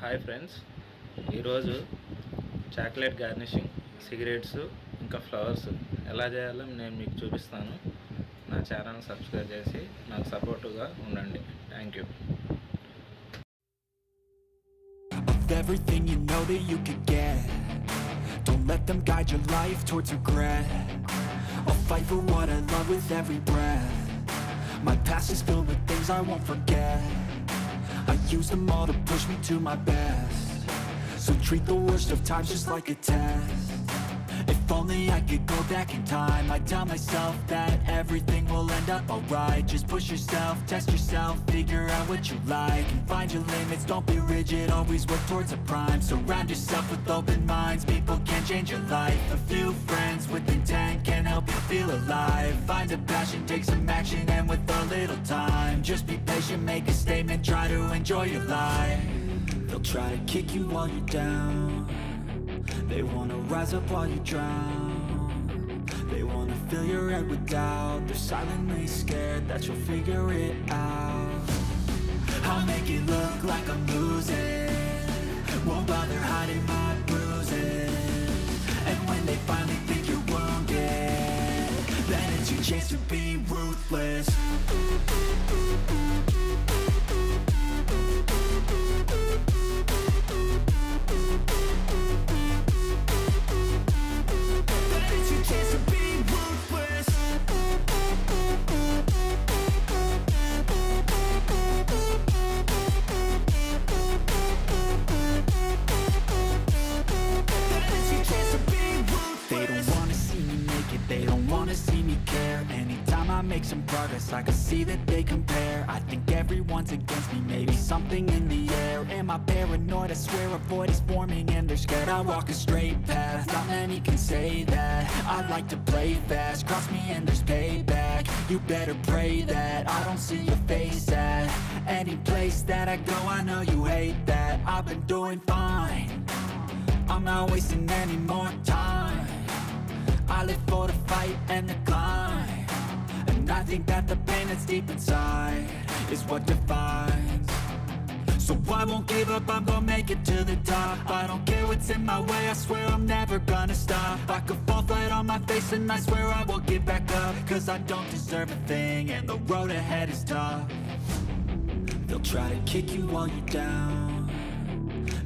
Hi friends, ఈరోజు chocolate garnishing, cigarettes ఇంకా flowers ఎలా చేయాలో నేను మీకు చూపిస్తాను. నా ఛానల్ సబ్స్క్రైబ్ చేసి నాకు సపోర్టుగా ఉండండి. Thank you. Everything you know that you could get, don't let them guide your life towards regret. I'll fight for what I love with every breath. My past is filled with things I won't forget. I use them all to push me to my best. So treat the worst of times just like a test. If only I could go back in time, I'd tell myself that everything will end up alright. Just push yourself, test yourself, figure out what you like, and find your limits, don't be rigid, always work towards a prime. Surround yourself with open minds, people can change your life. A few friends with intent can help you feel alive. Find a passion, take some action, and with a little time, just be patient, make a statement, try to enjoy your life. They'll try to kick you while you're down, they wanna rise up while you drown. They wanna fill your head with doubt, they're silently scared that you'll figure it out. I'll make it look like I'm losing, won't bother hiding my bruises. And when they finally think you're wounded, then it's your chance to be ruthless. They don't wanna see me care. Anytime I make some progress, I can see that they compare. I think everyone's against me, maybe something in the air. Am I paranoid? I swear a void is forming and they're scared I walk a straight path. Not many can say that. I like to play fast, cross me and there's payback. You better pray that I don't see your face at any place that I go. I know you hate that. I've been doing fine, I'm not wasting any more time. I live for the fight and the climb, and I think that the pain that's deep inside is what defines. So I won't give up, I'm gonna make it to the top. I don't care what's in my way, I swear I'm never gonna stop. I could fall flat on my face and I swear I will get back up, cause I don't deserve a thing and the road ahead is tough. They'll try to kick you while you're down,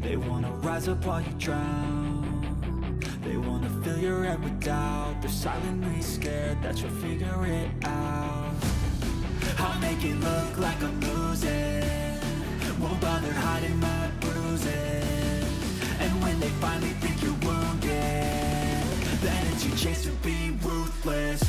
they wanna rise up while you drown. They wanna fill your head with doubt, they're silently scared that you'll figure it out. I'll make it look like I'm losing, won't bother hiding my bruises. And when they finally think you're wounded, then it's your chance to be ruthless.